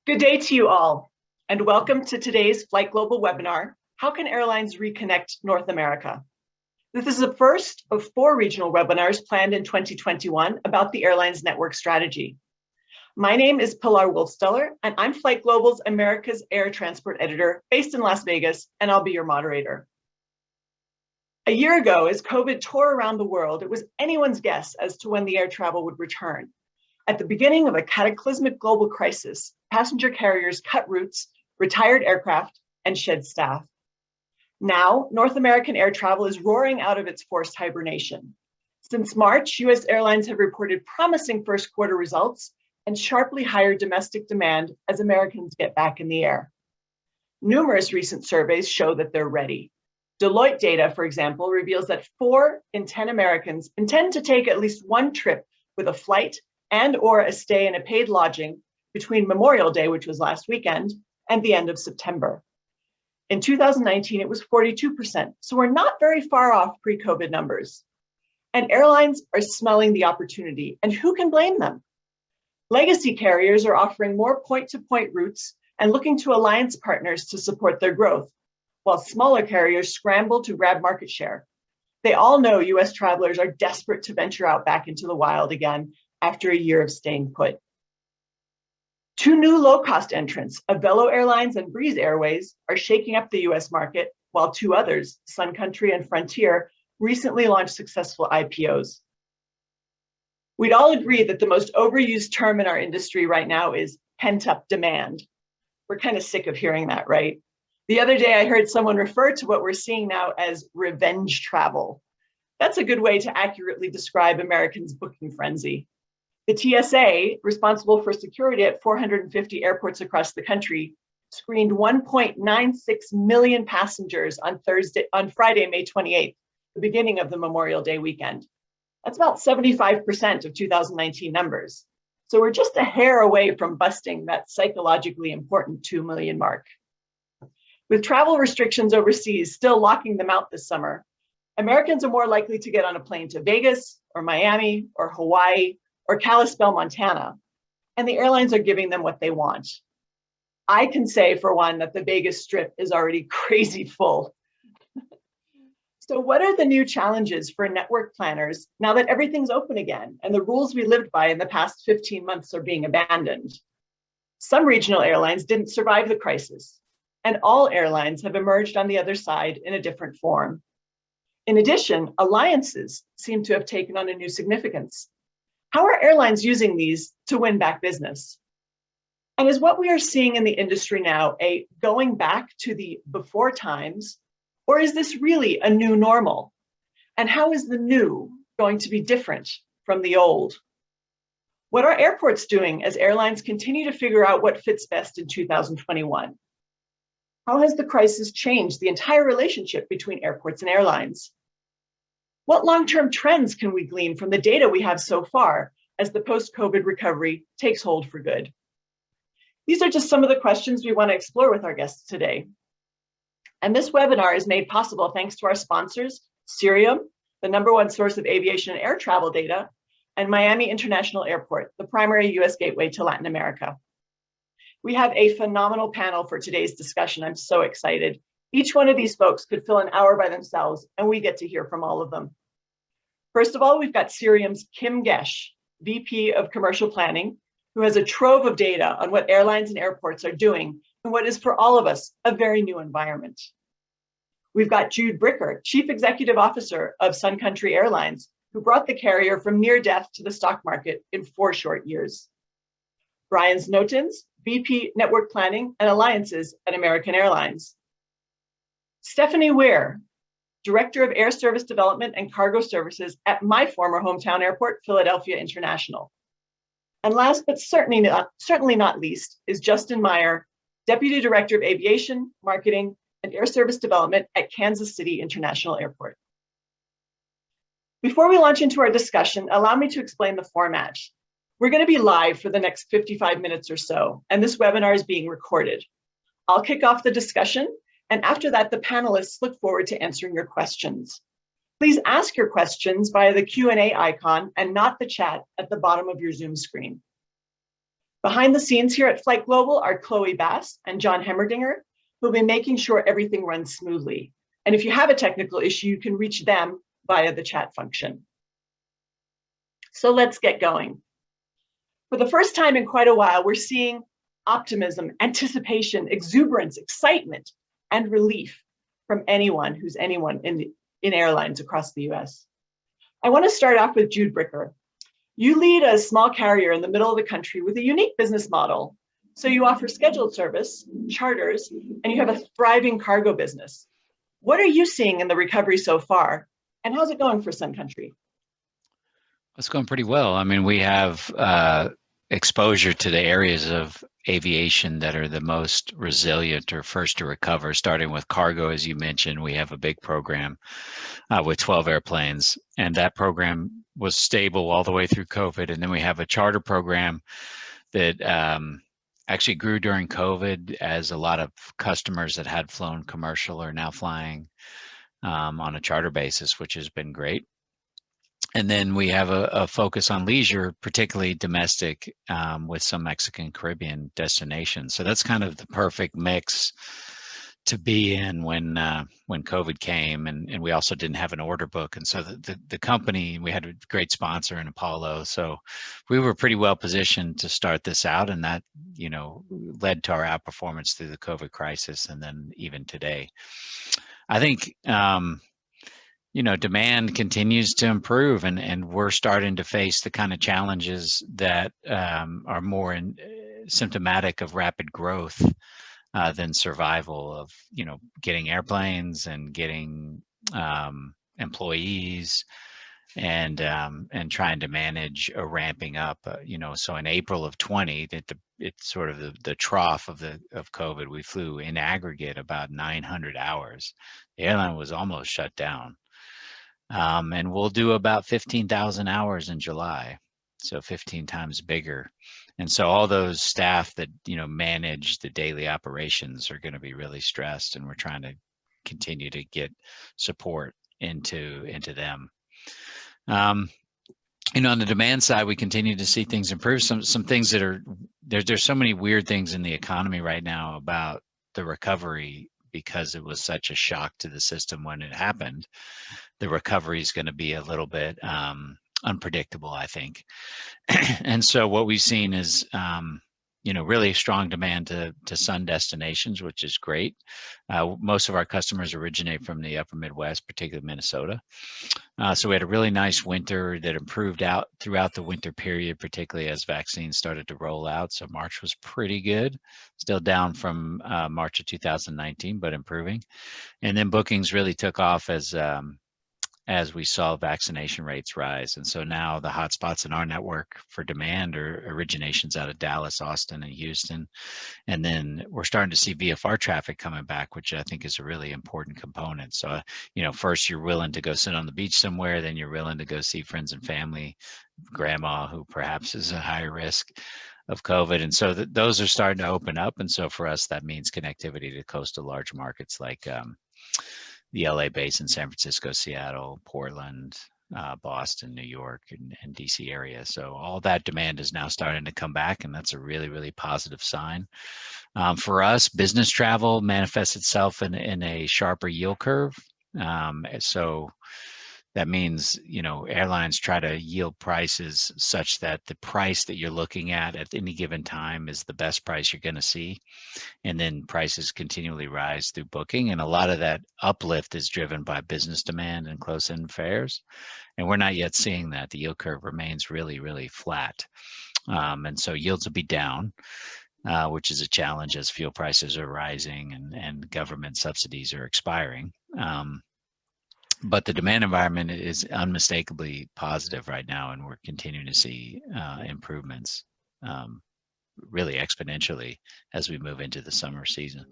Good day to you all, and welcome to today's FlightGlobal webinar, How Can Airlines Reconnect North America? This is the first of 4 regional webinars planned in 2021 about the airline's network strategy. My name is Pilar Wolfsteller, and I'm FlightGlobal's America's Air Transport Editor based in Las Vegas, and I'll be your moderator. A year ago, as COVID tore around the world, it was anyone's guess as to when the air travel would return. At the beginning of a cataclysmic global crisis, passenger carriers cut routes, retired aircraft, and shed staff. Now, North American air travel is roaring out of its forced hibernation. Since March, US airlines have reported promising first quarter results and sharply higher domestic demand as Americans get back in the air. Numerous recent surveys show that they're ready. Deloitte data, for example, reveals that 4 in 10 Americans intend to take at least one trip with a flight and/or a stay in a paid lodging between Memorial Day, which was last weekend, and the end of September. In 2019, it was 42%, so we're not very far off pre-COVID numbers. And airlines are smelling the opportunity, and who can blame them? Legacy carriers are offering more point-to-point routes and looking to alliance partners to support their growth, while smaller carriers scramble to grab market share. They all know US travelers are desperate to venture out back into the wild again after a year of staying put. 2 new low-cost entrants, Avelo Airlines and Breeze Airways, are shaking up the US market, while 2 others, Country and Frontier, recently launched successful IPOs. We'd all agree that the most overused term in our industry right now is pent-up demand. We're kind of sick of hearing that, right? The other day, I heard someone refer to what we're seeing now as revenge travel. That's a good way to accurately describe Americans' booking frenzy. The TSA, responsible for security at 450 airports across the country, screened 1.96 million passengers on Friday, May 28th, the beginning of the Memorial Day weekend. That's about 75% of 2019 numbers. So we're just a hair away from busting that psychologically important 2 million mark. With travel restrictions overseas still locking them out this summer, Americans are more likely to get on a plane to Vegas or Miami or Hawaii or Kalispell, Montana, and the airlines are giving them what they want. I can say, for one, that the Vegas Strip is already crazy full. So what are the new challenges for network planners now that everything's open again and the rules we lived by in the past 15 months are being abandoned? Some regional airlines didn't survive the crisis, and all airlines have emerged on the other side in a different form. In addition, alliances seem to have taken on a new significance. How are airlines using these to win back business? And is what we are seeing in the industry now a going back to the before times, or is this really a new normal? And how is the new going to be different from the old? What are airports doing as airlines continue to figure out what fits best in 2021? How has the crisis changed the entire relationship between airports and airlines? What long-term trends can we glean from the data we have so far as the post-COVID recovery takes hold for good? These are just some of the questions we want to explore with our guests today. And this webinar is made possible thanks to our sponsors, Cirium, the #1 source of aviation and air travel data, and Miami International Airport, the primary US gateway to Latin America. We have a phenomenal panel for today's discussion. I'm so excited. Each one of these folks could fill an hour by themselves, and we get to hear from all of them. First of all, we've got Cirium's Kim Gesh, VP of Commercial Planning, who has a trove of data on what airlines and airports are doing in what is, for all of us, a very new environment. We've got Jude Bricker, Chief Executive Officer of Sun Country Airlines, who brought the carrier from near death to the stock market in 4 short years. Brian Snowtons, VP Network Planning and Alliances at American Airlines. Stephanie Weir, Director of Air Service Development and Cargo Services at my former hometown airport, Philadelphia International. And last but certainly not least is Justin Meyer, Deputy Director of Aviation, Marketing, and Air Service Development at Kansas City International Airport. Before we launch into our discussion, allow me to explain the format. We're going to be live for the next 55 minutes or so, and this webinar is being recorded. I'll kick off the discussion, and after that, the panelists look forward to answering your questions. Please ask your questions via the Q&A icon and not the chat at the bottom of your Zoom screen. Behind the scenes here at FlightGlobal are Chloe Bass and John Hemmerdinger, who'll be making sure everything runs smoothly. And if you have a technical issue, you can reach them via the chat function. So let's get going. For the first time in quite a while, we're seeing optimism, anticipation, exuberance, excitement, and relief from anyone who's anyone in airlines across the US. I want to start off with Jude Bricker. You lead a small carrier in the middle of the country with a unique business model. So you offer scheduled service, charters, and you have a thriving cargo business. What are you seeing in the recovery so far? And how's it going for Sun Country? It's going pretty well. I mean, we have exposure to the areas of aviation that are the most resilient or first to recover, starting with cargo. As you mentioned, we have a big program with 12 airplanes, and that program was stable all the way through COVID. And then we have a charter program that actually grew during COVID, as a lot of customers that had flown commercial are now flying on a charter basis, which has been great. And then we have a focus on leisure, particularly domestic, with some Mexican Caribbean destinations. So that's kind of the perfect mix to be in when COVID came, and we also didn't have an order book. And so the company, we had a great sponsor in Apollo. So we were pretty well positioned to start this out, and that, led to our outperformance through the COVID crisis. And then even today, I think, demand continues to improve, and we're starting to face the kind of challenges that are more symptomatic of rapid growth than survival of, getting airplanes and getting employees and trying to manage a ramping up. So in April of 20, it's sort of the trough of COVID. We flew in aggregate about 900 hours. The airline was almost shut down. And we'll do about 15,000 hours in July, so 15 times bigger. And so all those staff that, manage the daily operations are going to be really stressed, and we're trying to continue to get support into them. On the demand side, we continue to see things improve. Some things that are there's so many weird things in the economy right now about the recovery, because it was such a shock to the system when it happened. The recovery is going to be a little bit unpredictable, I think. And so what we've seen is, really strong demand to sun destinations, which is great. Most of our customers originate from the upper Midwest, particularly Minnesota. So we had a really nice winter that improved out throughout the winter period, particularly as vaccines started to roll out. So March was pretty good, still down from March of 2019, but improving. And then bookings really took off as we saw vaccination rates rise. And so now the hotspots in our network for demand are originations out of Dallas, Austin, and Houston. And then we're starting to see VFR traffic coming back, which I think is a really important component. So, first you're willing to go sit on the beach somewhere, then you're willing to go see friends and family, grandma who perhaps is a higher risk of COVID. And so those are starting to open up. And so for us, that means connectivity to coastal large markets like the LA basin, San Francisco, Seattle, Portland, Boston, New York, and DC area. So all that demand is now starting to come back, and that's a really, really positive sign. For us, business travel manifests itself in a sharper yield curve. So that means, airlines try to yield prices such that the price that you're looking at any given time is the best price you're going to see. And then prices continually rise through booking. And a lot of that uplift is driven by business demand and close-in fares. And we're not yet seeing that. The yield curve remains really, really flat. And so yields will be down, which is a challenge as fuel prices are rising and government subsidies are expiring. But the demand environment is unmistakably positive right now, and we're continuing to see improvements really exponentially as we move into the summer season.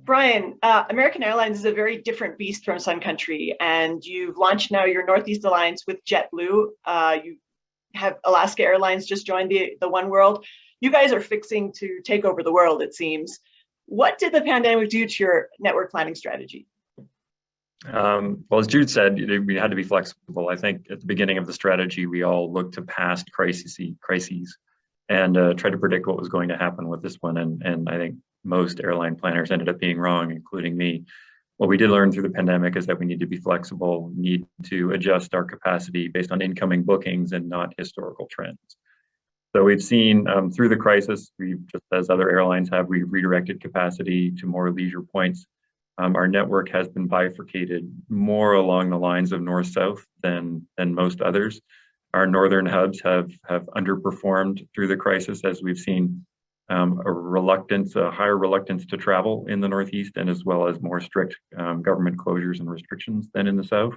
Brian, American Airlines is a very different beast from Sun Country, and you've launched now your Northeast Alliance with JetBlue. You have Alaska Airlines just joined the One World. You guys are fixing to take over the world, it seems. What did the pandemic do to your network planning strategy? Well, as Jude said, we had to be flexible. I think at the beginning of the strategy, we all looked to past crises and tried to predict what was going to happen with this one. And I think most airline planners ended up being wrong, including me. What we did learn through the pandemic is that we need to be flexible, need to adjust our capacity based on incoming bookings and not historical trends. So we've seen through the crisis, we've just as other airlines have, we've redirected capacity to more leisure points. Our network has been bifurcated more along the lines of north-south than most others. Our northern hubs have underperformed through the crisis, as we've seen a higher reluctance to travel in the Northeast, and as well as more strict government closures and restrictions than in the South.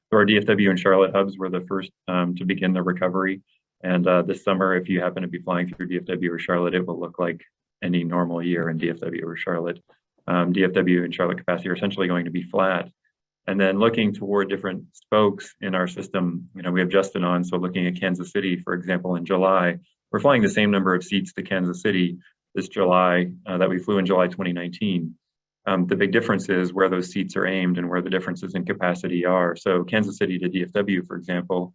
So our DFW and Charlotte hubs were the first to begin the recovery. And this summer, if you happen to be flying through DFW or Charlotte, it will look like any normal year in DFW or Charlotte. DFW and Charlotte capacity are essentially going to be flat. And then looking toward different spokes in our system, we have Justin on. So looking at Kansas City, for example, in July, we're flying the same number of seats to Kansas City this July that we flew in July 2019. The big difference is where those seats are aimed and where the differences in capacity are. So Kansas City to DFW, for example,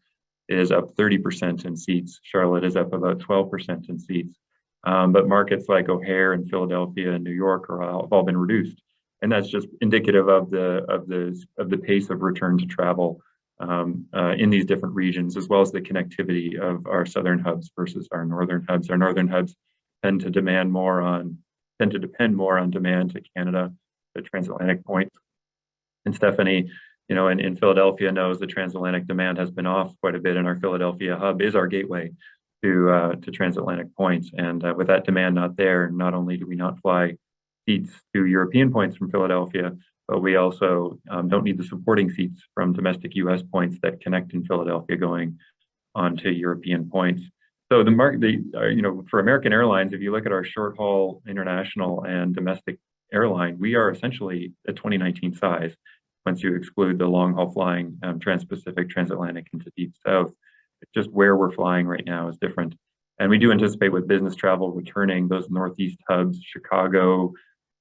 is up 30% in seats. Charlotte is up about 12% in seats. But markets like O'Hare and Philadelphia and New York have all been reduced. And that's just indicative of the pace of return to travel in these different regions, as well as the connectivity of our southern hubs versus our northern hubs. Our northern hubs tend to depend more on demand to Canada, the transatlantic points. And Stephanie, in Philadelphia knows the transatlantic demand has been off quite a bit, and our Philadelphia hub is our gateway to transatlantic points. And with that demand not there, not only do we not fly seats to European points from Philadelphia, but we also don't need the supporting seats from domestic U.S. points that connect in Philadelphia going on to European points. So for American Airlines, if you look at our short haul international and domestic airline, we are essentially a 2019 size once you exclude the long haul flying, trans-Pacific, transatlantic into deep south. It's just where we're flying right now is different. And we do anticipate with business travel returning, those Northeast hubs, Chicago,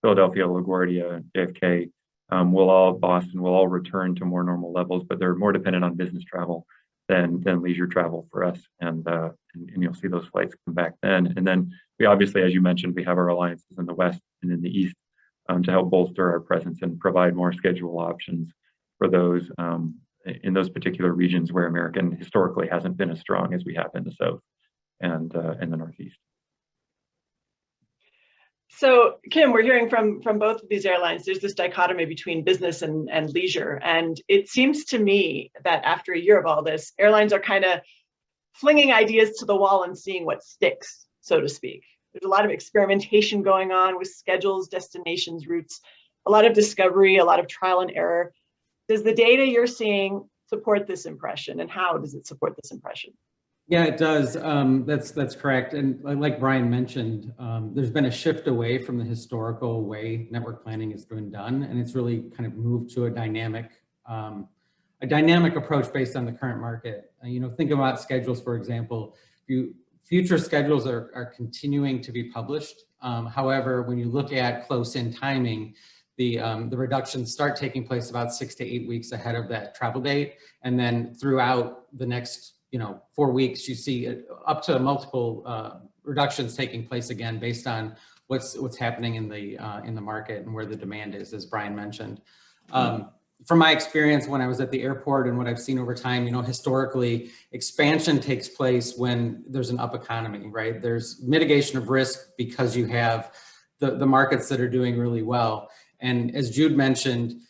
Philadelphia, LaGuardia, JFK, Boston will all return to more normal levels, but they're more dependent on business travel than leisure travel for us. And you'll see those flights come back then. And then we obviously, as you mentioned, we have our alliances in the West and in the East to help bolster our presence and provide more schedule options for those in those particular regions where American historically hasn't been as strong as we have in the South and in the Northeast. So, Kim, we're hearing from both of these airlines, there's this dichotomy between business and leisure. And it seems to me that after a year of all this, airlines are kind of flinging ideas to the wall and seeing what sticks, so to speak. There's a lot of experimentation going on with schedules, destinations, routes, a lot of discovery, a lot of trial and error. Does the data you're seeing support this impression, and how does it support this impression? Yeah, it does. That's correct. And like Brian mentioned, there's been a shift away from the historical way network planning has been done, and it's really kind of moved to a dynamic approach based on the current market. Think about schedules, for example. Future schedules are continuing to be published. However, when you look at close-in timing, the reductions start taking place about 6 to 8 weeks ahead of that travel date, and then throughout the next 4 weeks, you see up to multiple reductions taking place again based on what's happening in the market and where the demand is, as Brian mentioned. From my experience when I was at the airport and what I've seen over time, historically, expansion takes place when there's an up economy, right? There's mitigation of risk because you have the markets that are doing really well. And as Jude mentioned,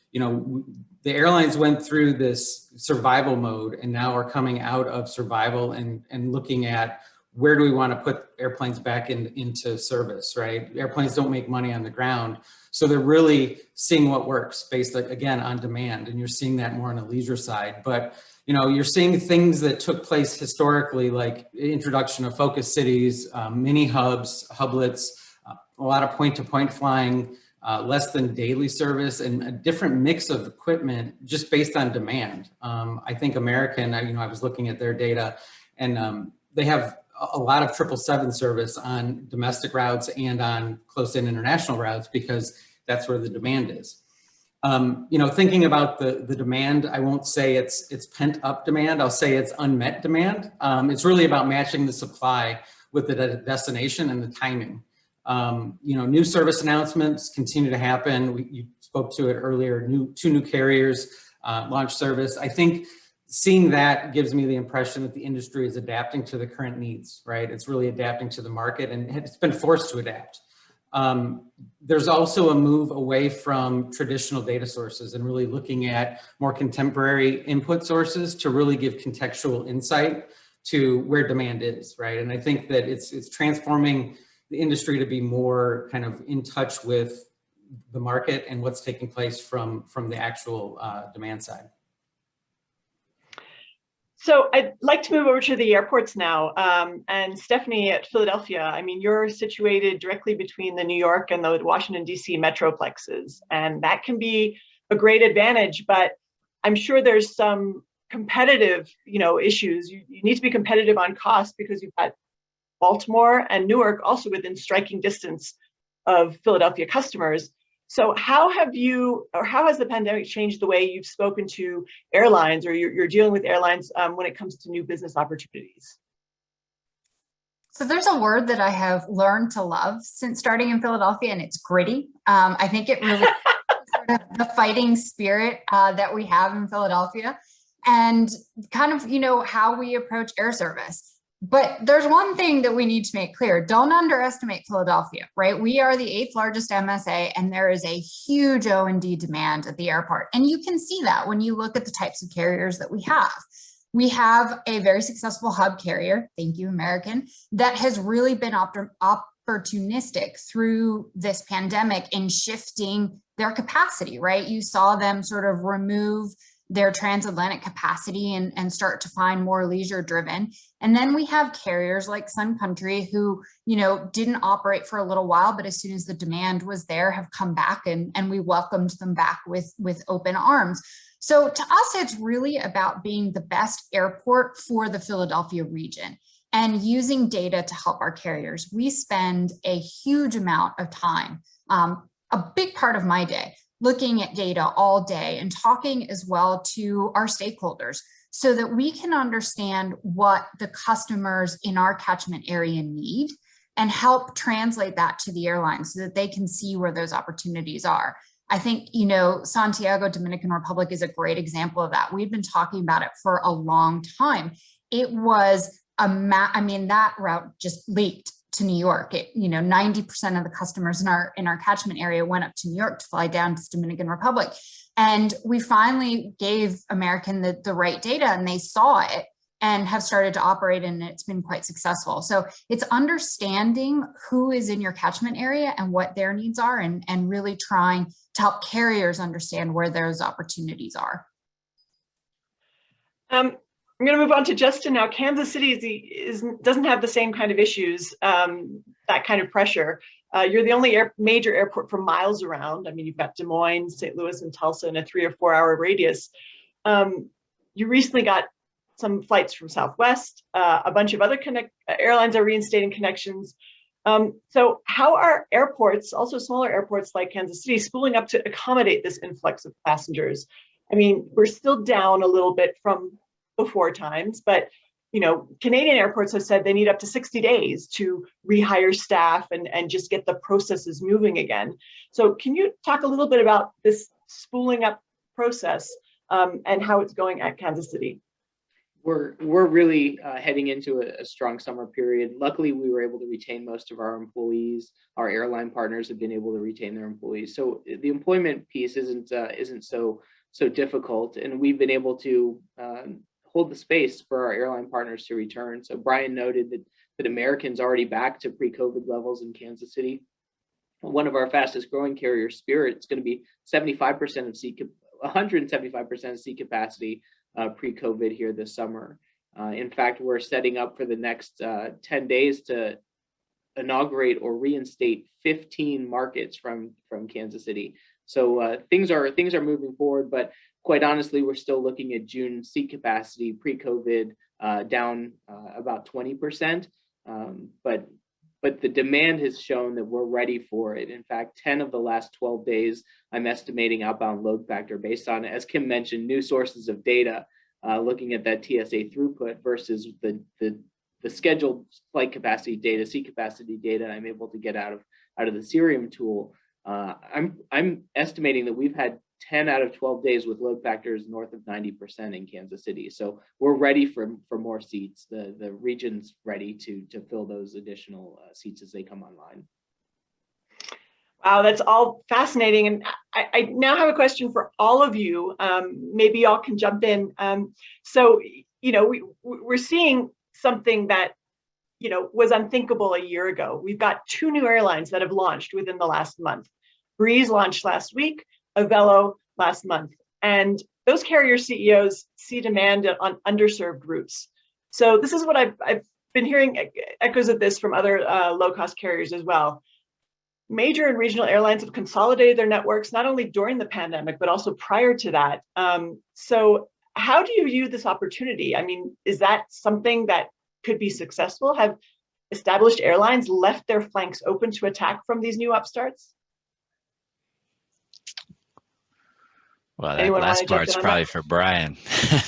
the airlines went through this survival mode and now are coming out of survival and looking at where do we want to put airplanes back into service, right? Airplanes don't make money on the ground. So they're really seeing what works based, again, on demand. And you're seeing that more on the leisure side. But, you're seeing things that took place historically, like introduction of focus cities, mini hubs, hublets, a lot of point-to-point flying, less than daily service, and a different mix of equipment just based on demand. I think American, I was looking at their data, and they have a lot of 777 service on domestic routes and on close-in international routes because that's where the demand is. Thinking about the demand, I won't say it's pent up demand. I'll say it's unmet demand. It's really about matching the supply with the destination and the timing. New service announcements continue to happen. You spoke to it earlier. Two new carriers launch service. I think seeing that gives me the impression that the industry is adapting to the current needs. Right? It's really adapting to the market, and it's been forced to adapt. There's also a move away from traditional data sources and really looking at more contemporary input sources to really give contextual insight to where demand is, right? And I think that it's transforming the industry to be more kind of in touch with the market and what's taking place from the actual demand side. So I'd like to move over to the airports now. And Stephanie at Philadelphia, I mean, you're situated directly between the New York and the Washington, D.C. metroplexes, and that can be a great advantage, but I'm sure there's some competitive, issues. You need to be competitive on cost because you've got Baltimore and Newark also within striking distance of Philadelphia customers. So how has the pandemic changed the way you've spoken to airlines, or you're dealing with airlines when it comes to new business opportunities? So there's a word that I have learned to love since starting in Philadelphia, and it's gritty. I think it really sort of the fighting spirit that we have in Philadelphia, and kind of, how we approach air service. But there's one thing that we need to make clear. Don't underestimate Philadelphia, right? We are the 8th largest MSA, and there is a huge O&D demand at the airport. And you can see that when you look at the types of carriers that we have. We have a very successful hub carrier, thank you, American, that has really been opportunistic through this pandemic in shifting their capacity, right? You saw them sort of remove their transatlantic capacity and start to find more leisure driven. And then we have carriers like Sun Country who, didn't operate for a little while, but as soon as the demand was there, have come back and we welcomed them back with open arms. So to us, it's really about being the best airport for the Philadelphia region and using data to help our carriers. We spend a huge amount of time, a big part of my day, looking at data all day and talking as well to our stakeholders so that we can understand what the customers in our catchment area need and help translate that to the airlines so that they can see where those opportunities are. I think, Santiago, Dominican Republic is a great example of that. We've been talking about it for a long time. It was that route just leaked to New York. 90% of the customers in our catchment area went up to New York to fly down to Dominican Republic. And we finally gave American the right data, and they saw it and have started to operate, and it's been quite successful. So it's understanding who is in your catchment area and what their needs are, and really trying to help carriers understand where those opportunities are. I'm going to move on to Justin now. Kansas City doesn't have the same kind of issues, that kind of pressure. You're the only major airport for miles around. I mean, you've got Des Moines, St. Louis, and Tulsa in a 3 or 4 hour radius. You recently got some flights from Southwest. A bunch of other airlines are reinstating connections. So how are airports, also smaller airports like Kansas City, spooling up to accommodate this influx of passengers? I mean, we're still down a little bit from before times, but Canadian airports have said they need up to 60 days to rehire staff and just get the processes moving again. So can you talk a little bit about this spooling up process and how it's going at Kansas City? We're really heading into a strong summer period. Luckily, we were able to retain most of our employees. Our airline partners have been able to retain their employees. So the employment piece isn't so difficult, and we've been able to hold the space for our airline partners to return. So Brian noted that American's already back to pre-COVID levels in Kansas City. One of our fastest growing carriers, Spirit, is going to be 175% of seat capacity pre-COVID here this summer. In fact, we're setting up for the next 10 days to inaugurate or reinstate 15 markets from Kansas City. So things are moving forward, but quite honestly, we're still looking at June seat capacity pre-COVID down about 20%. But but the demand has shown that we're ready for it. In fact, 10 of the last 12 days, I'm estimating outbound load factor based on, as Kim mentioned, new sources of data, looking at that TSA throughput versus the scheduled flight capacity data, seat capacity data I'm able to get out of the Cerium tool. I'm estimating that we've had 10 out of 12 days with load factors north of 90% in Kansas City. So we're ready for more seats. The region's ready to fill those additional seats as they come online. Wow, that's all fascinating. And I now have a question for all of you. Maybe y'all can jump in. So, we're seeing something that, was unthinkable a year ago. We've got 2 new airlines that have launched within the last month. Breeze launched last week, Avelo last month. And those carrier CEOs see demand on underserved routes. So this is what I've been hearing echoes of this from other low-cost carriers as well. Major and regional airlines have consolidated their networks, not only during the pandemic, but also prior to that. So how do you view this opportunity? I mean, is that something that could be successful? Have established airlines left their flanks open to attack from these new upstarts? Well, that Anyone last part's probably for Brian.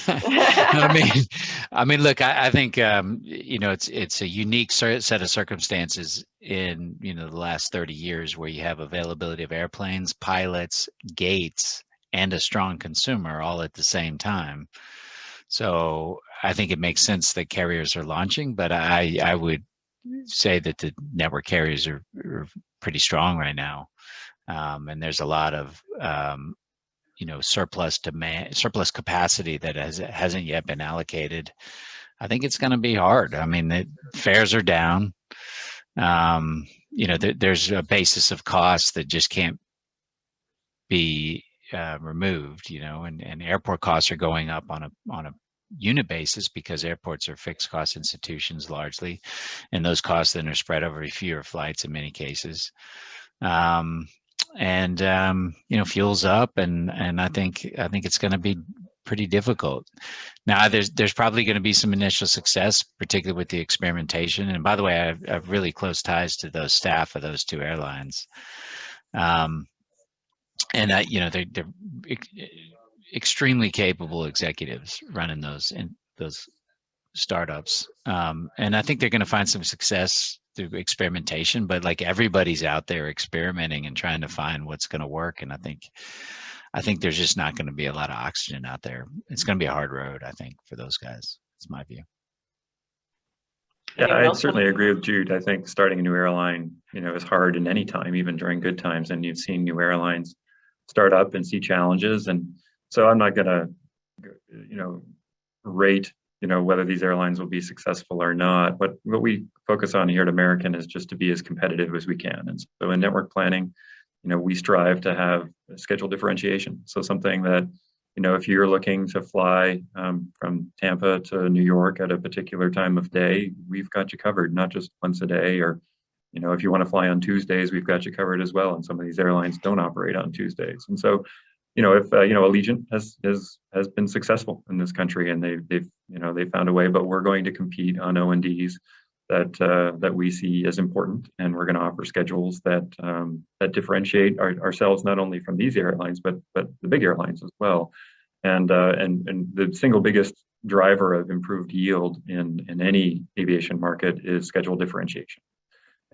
I mean, look, I think it's a unique set of circumstances in the last 30 years where you have availability of airplanes, pilots, gates, and a strong consumer all at the same time. So I think it makes sense that carriers are launching, but I would say that the network carriers are pretty strong right now, and there's a lot of surplus demand, surplus capacity that hasn't yet been allocated. I think it's going to be hard. I mean, the fares are down. There's a basis of cost that just can't be removed. And airport costs are going up on a unit basis because airports are fixed cost institutions largely, and those costs then are spread over fewer flights in many cases. Fuel's up, and I think it's going to be pretty difficult. Now, there's probably going to be some initial success, particularly with the experimentation. And by the way, I have really close ties to those staff of those 2 airlines, they're extremely capable executives running those startups, and I think they're going to find some success through experimentation, but like everybody's out there experimenting and trying to find what's going to work. And I think there's just not going to be a lot of oxygen out there. It's going to be a hard road, I think, for those guys. That's my view. Yeah, I certainly agree with Jude. I think starting a new airline, is hard in any time, even during good times. And you've seen new airlines start up and see challenges. And so I'm not going to, rate whether these airlines will be successful or not. But what we focus on here at American is just to be as competitive as we can. And so in network planning, we strive to have schedule differentiation. So something that, if you're looking to fly from Tampa to New York at a particular time of day, we've got you covered, not just once a day. Or, if you want to fly on Tuesdays, we've got you covered as well. And some of these airlines don't operate on Tuesdays. And so, if Allegiant has been successful in this country, and they've found a way, but we're going to compete on O&Ds that we see as important, and we're going to offer schedules that differentiate ourselves not only from these airlines but the big airlines as well. And the single biggest driver of improved yield in any aviation market is schedule differentiation.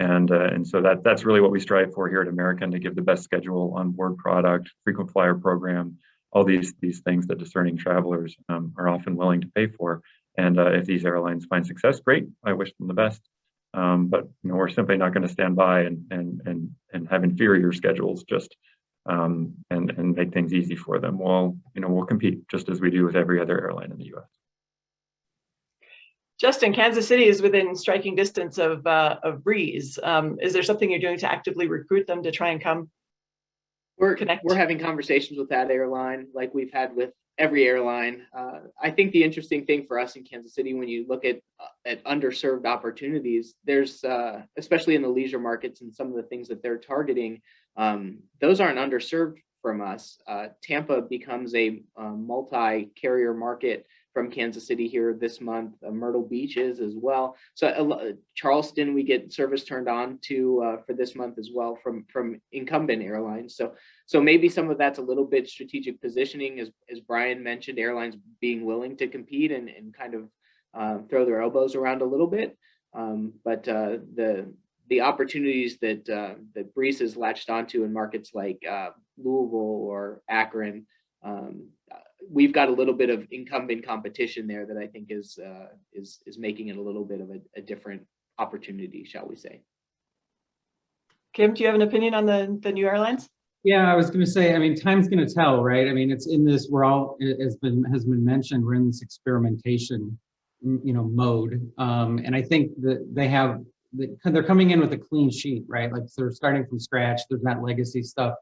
And so that's really what we strive for here at American, to give the best schedule, onboard product, frequent flyer program, all these things that discerning travelers are often willing to pay for. And if these airlines find success, great, I wish them the best. But we're simply not going to stand by and have inferior schedules just and make things easy for them. We'll compete just as we do with every other airline in the U.S. Justin, Kansas City is within striking distance of Breeze. Is there something you're doing to actively recruit them to try and come connect? We're having conversations with that airline like we've had with every airline. I think the interesting thing for us in Kansas City, when you look at underserved opportunities, there's especially in the leisure markets and some of the things that they're targeting, those aren't underserved from us. Tampa becomes a multi-carrier market from Kansas City here this month. Myrtle Beach is as well. So Charleston, we get service turned on to for this month as well from incumbent airlines. So maybe some of that's a little bit strategic positioning, as Brian mentioned, airlines being willing to compete and kind of throw their elbows around a little bit. But the opportunities that Breeze has latched onto in markets like Louisville or Akron, we've got a little bit of incumbent competition there that I think is making it a little bit of a different opportunity, shall we say. Kim, do you have an opinion on the new airlines? Yeah, I was going to say, I mean, time's going to tell, right? I mean, it's in this, we're all, has been mentioned, we're in this experimentation, mode. And I think that they're coming in with a clean sheet, right? Like, so they're starting from scratch. There's not legacy stuff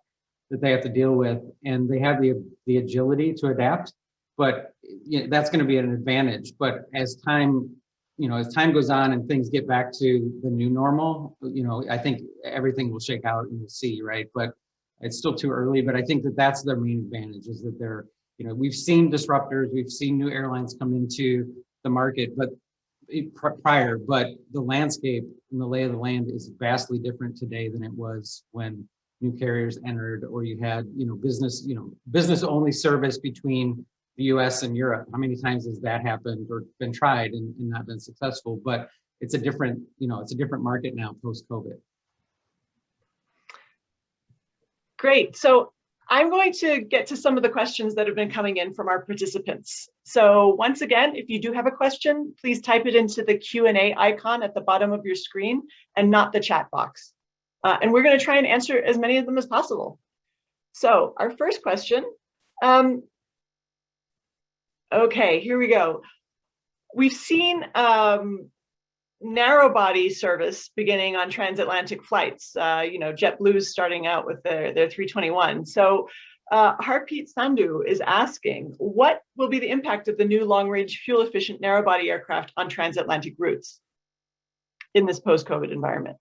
that they have to deal with, and they have the agility to adapt, but that's going to be an advantage. But as time goes on and things get back to the new normal, I think everything will shake out and we'll see, right? But it's still too early, but I think that that's their main advantage, is that they're, we've seen disruptors, we've seen new airlines come into the market, but prior, but the landscape and the lay of the land is vastly different today than it was when new carriers entered, or you had, business only service between the US and Europe. How many times has that happened or been tried and not been successful? But it's a different, it's a different market now post-COVID. Great. So I'm going to get to some of the questions that have been coming in from our participants. So once again, if you do have a question, please type it into the Q&A icon at the bottom of your screen and not the chat box. And we're going to try and answer as many of them as possible. So our first question, okay, here we go. We've seen narrow body service beginning on transatlantic flights. JetBlue's starting out with their 321. So Harpreet Sandhu is asking, what will be the impact of the new long-range fuel-efficient narrow body aircraft on transatlantic routes in this post-COVID environment?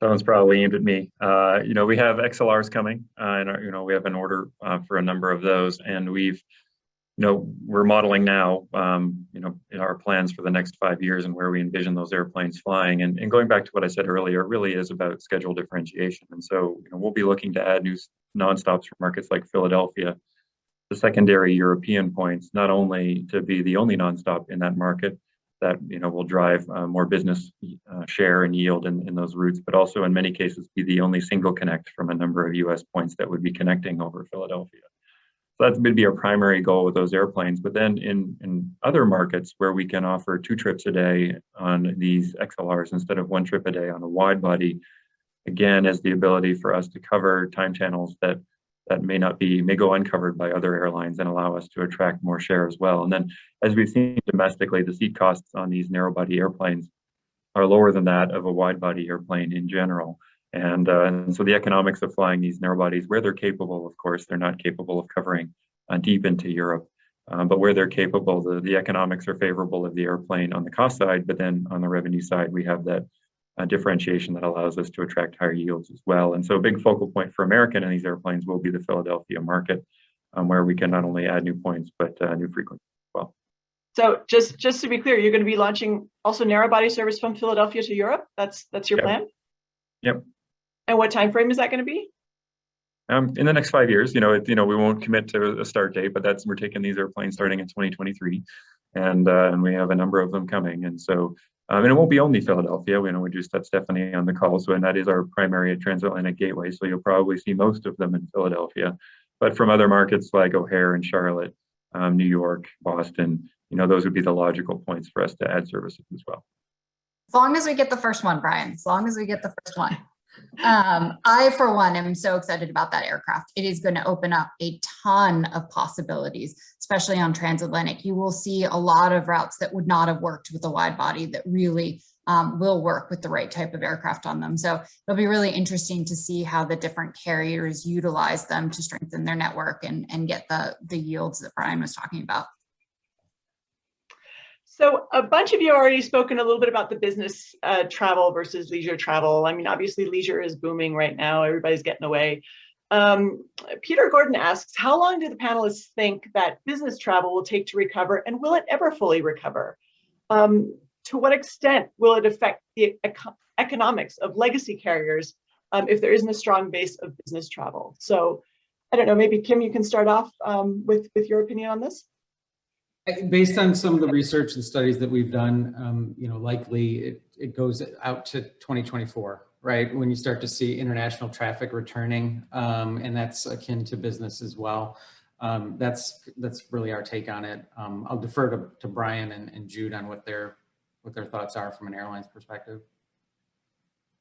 That one's probably aimed at me. We have XLRs coming, and we have an order for a number of those, and we're modeling now, in our plans for the next 5 years and where we envision those airplanes flying. And going back to what I said earlier, it really is about schedule differentiation. And so, we'll be looking to add new nonstops for markets like Philadelphia, the secondary European points, not only to be the only nonstop in that market that, will drive more business share and yield in those routes, but also in many cases be the only single connect from a number of US points that would be connecting over Philadelphia. So that would be our primary goal with those airplanes. But then in other markets where we can offer 2 trips a day on these XLRs instead of 1 trip a day on a wide body, again, as the ability for us to cover time channels that may go uncovered by other airlines and allow us to attract more share as well. And then, as we've seen domestically, the seat costs on these narrow body airplanes are lower than that of a wide body airplane in general. And so the economics of flying these narrow bodies, where they're capable, of course, they're not capable of covering deep into Europe, but where they're capable, the economics are favorable of the airplane on the cost side, but then on the revenue side, we have that differentiation that allows us to attract higher yields as well. And so a big focal point for American in these airplanes will be the Philadelphia market, where we can not only add new points, but new frequencies as well. So just to be clear, you're going to be launching also narrow body service from Philadelphia to Europe? That's your plan? Yep. And what time frame is that going to be? In the next 5 years, we won't commit to a start date, but we're taking these airplanes starting in 2023, and we have a number of them coming. And so, and it won't be only Philadelphia. We just had Stephanie on the call, and that is our primary transatlantic gateway. So you'll probably see most of them in Philadelphia, but from other markets like O'Hare and Charlotte, New York, Boston, those would be the logical points for us to add services as well. As long as we get the first one, Brian, as long as we get the first one. I, for one, am so excited about that aircraft. It is going to open up a ton of possibilities, especially on transatlantic. You will see a lot of routes that would not have worked with a wide body that really will work with the right type of aircraft on them. So it'll be really interesting to see how the different carriers utilize them to strengthen their network and get the yields that Brian was talking about. So a bunch of you already spoken a little bit about the business travel versus leisure travel. I mean, obviously leisure is booming right now. Everybody's getting away. Peter Gordon asks, how long do the panelists think that business travel will take to recover, and will it ever fully recover? To what extent will it affect the economics of legacy carriers if there isn't a strong base of business travel? So I don't know, maybe Kim, you can start off with your opinion on this. Based on some of the research and studies that we've done, likely it goes out to 2024, right? When you start to see international traffic returning, and that's akin to business as well. That's really our take on it. I'll defer to Brian and Jude on what their thoughts are from an airline's perspective.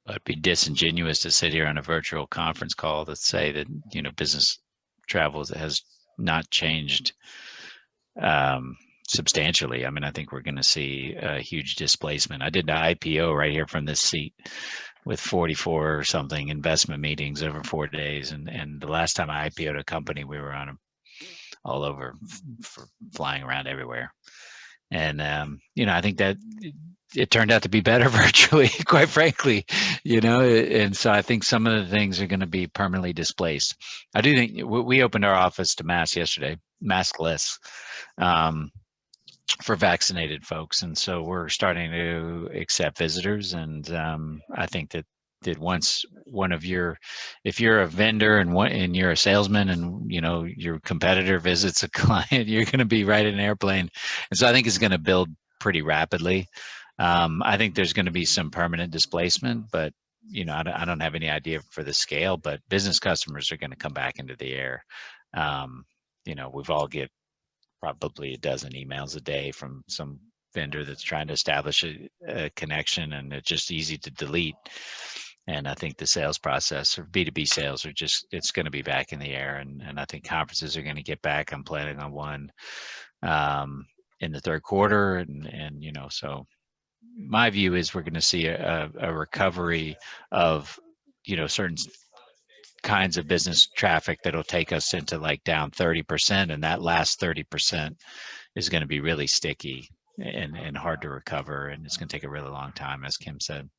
It'd be disingenuous to sit here on a virtual conference call to say that, business travel has not changed substantially. I mean, I think we're going to see a huge displacement. I did the IPO right here from this seat with 44 or something investment meetings over 4 days. And the last time I IPO'd a company, we were on them all over, flying around everywhere. And, I think that it turned out to be better virtually, quite frankly, and so I think some of the things are going to be permanently displaced. I do think we opened our office to masks yesterday, maskless, for vaccinated folks. And so we're starting to accept visitors. And I think that once if you're a vendor and you're a salesman and, your competitor visits a client, you're going to be right in an airplane. And so I think it's going to build pretty rapidly. I think there's going to be some permanent displacement, but, I don't have any idea for the scale, but business customers are going to come back into the air. We've all get probably a dozen emails a day from some vendor that's trying to establish a connection, and it's just easy to delete. And I think the sales process or B2B sales it's going to be back in the air. And I think conferences are going to get back. I'm planning on one in the third quarter. And so my view is we're going to see a recovery of, certain kinds of business traffic that'll take us into like down 30%. And that last 30% is going to be really sticky and hard to recover. And it's going to take a really long time, as Kim said.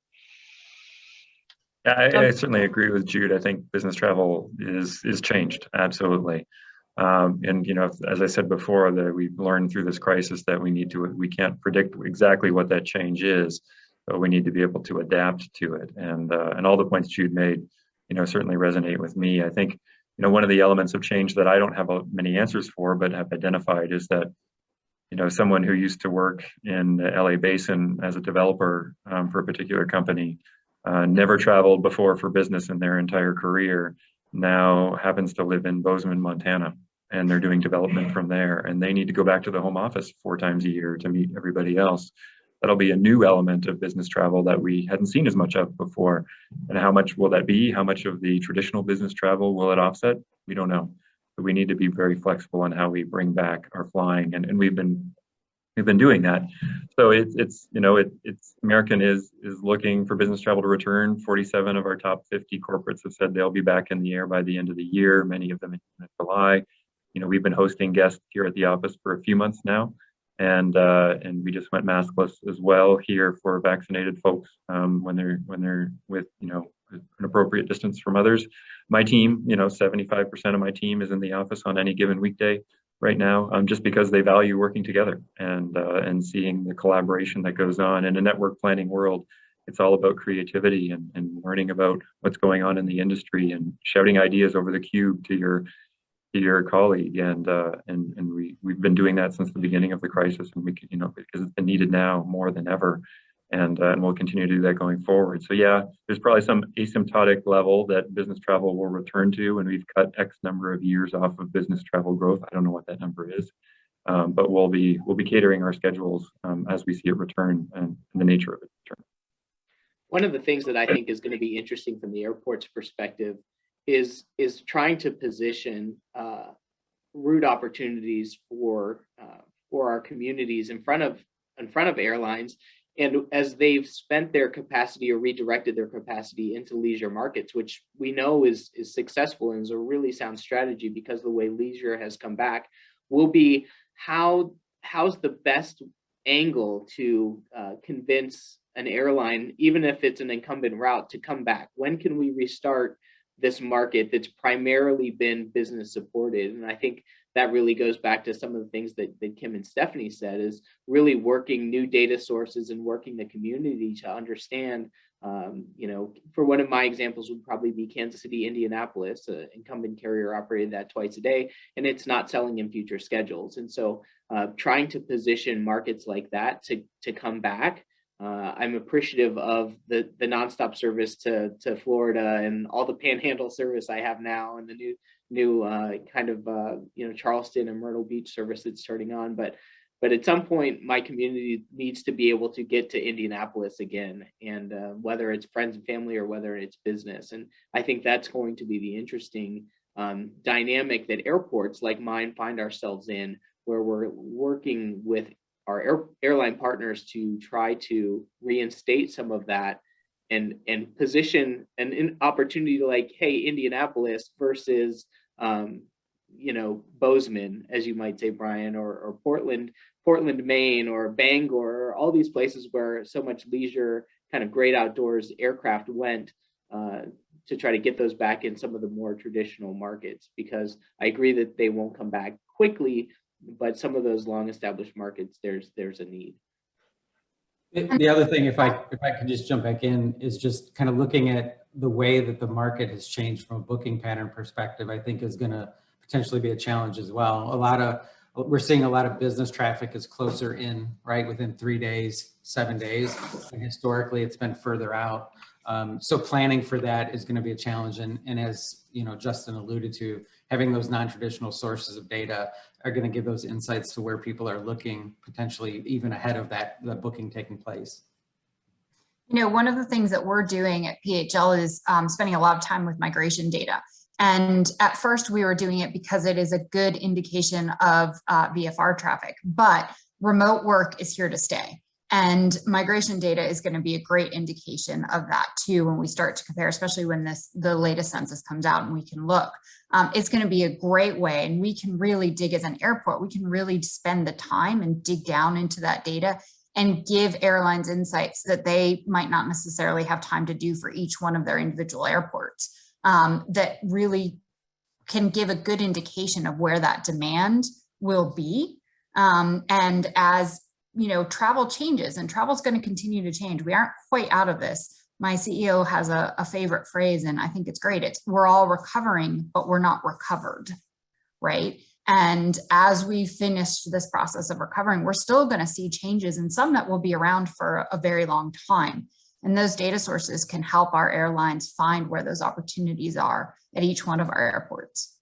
Yeah, I certainly agree with Jude. I think business travel is changed, absolutely. And as I said before, that we've learned through this crisis that we can't predict exactly what that change is, but we need to be able to adapt to it. And all the points Jude made, certainly resonate with me. I think one of the elements of change that I don't have many answers for, but have identified, is that someone who used to work in the LA Basin as a developer for a particular company, never traveled before for business in their entire career, now happens to live in Bozeman, Montana, and they're doing development from there, and they need to go back to the home office 4 times a year to meet everybody else. That'll be a new element of business travel that we hadn't seen as much of before. And how much will that be? How much of the traditional business travel will it offset? We don't know. But we need to be very flexible in how we bring back our flying, and we've been doing that. So it's American is looking for business travel to return. 47 of our top 50 corporates have said they'll be back in the air by the end of the year, many of them in July. We've been hosting guests here at the office for a few months now, and we just went maskless as well here for vaccinated folks when they're with an appropriate distance from others. My team, 75% of my team is in the office on any given weekday right now, just because they value working together and seeing the collaboration that goes on. In a network planning world, it's all about creativity and learning about what's going on in the industry and shouting ideas over the cube to your colleague. And we've been doing that since the beginning of the crisis, and because it's been needed now more than ever. And we'll continue to do that going forward. So yeah, there's probably some asymptotic level that business travel will return to, and we've cut X number of years off of business travel growth. I don't know what that number is, but we'll be catering our schedules as we see it return and the nature of it return. One of the things that I think is going to be interesting from the airport's perspective is trying to position route opportunities for our communities in front of airlines. And as they've spent their capacity or redirected their capacity into leisure markets, which we know is successful and is a really sound strategy because the way leisure has come back, will be how's the best angle to convince an airline, even if it's an incumbent route, to come back? When can we restart this market that's primarily been business supported. And I think that really goes back to some of the things that Kim and Stephanie said, is really working new data sources and working the community to understand, for one of my examples would probably be Kansas City, Indianapolis, incumbent carrier operated that twice a day, and it's not selling in future schedules. And so trying to position markets like that to come back. I'm appreciative of the nonstop service to Florida and all the panhandle service I have now, and the new kind of Charleston and Myrtle Beach service that's starting on. But at some point, my community needs to be able to get to Indianapolis again, and whether it's friends and family or whether it's business. And I think that's going to be the interesting dynamic that airports like mine find ourselves in, where we're working with our airline partners to try to reinstate some of that and position an opportunity like, hey, Indianapolis versus Bozeman, as you might say, Brian, or Portland, Maine, or Bangor, or all these places where so much leisure, kind of great outdoors aircraft went, to try to get those back in some of the more traditional markets, because I agree that they won't come back quickly, but some of those long established markets, there's a need. The other thing, if I could just jump back in, is just kind of looking at the way that the market has changed from a booking pattern perspective, I think is going to potentially be a challenge as well. We're seeing a lot of business traffic is closer in, right, within 3 days, 7 days, and historically it's been further out. So planning for that is going to be a challenge, and as Justin alluded to, having those non-traditional sources of data are going to give those insights to where people are looking, potentially even ahead of the booking taking place. One of the things that we're doing at PHL is spending a lot of time with migration data. And at first we were doing it because it is a good indication of VFR traffic, but remote work is here to stay. And migration data is going to be a great indication of that too, when we start to compare, especially when the latest census comes out and we can look. It's going to be a great way, and we can really dig, as an airport, we can really spend the time and dig down into that data and give airlines insights that they might not necessarily have time to do for each one of their individual airports, that really can give a good indication of where that demand will be. And as travel changes, and travel is going to continue to change. We aren't quite out of this. My CEO has a favorite phrase, and I think it's great. It's, we're all recovering, but we're not recovered, right? And as we finish this process of recovering, we're still going to see changes, and some that will be around for a very long time. And those data sources can help our airlines find where those opportunities are at each one of our airports.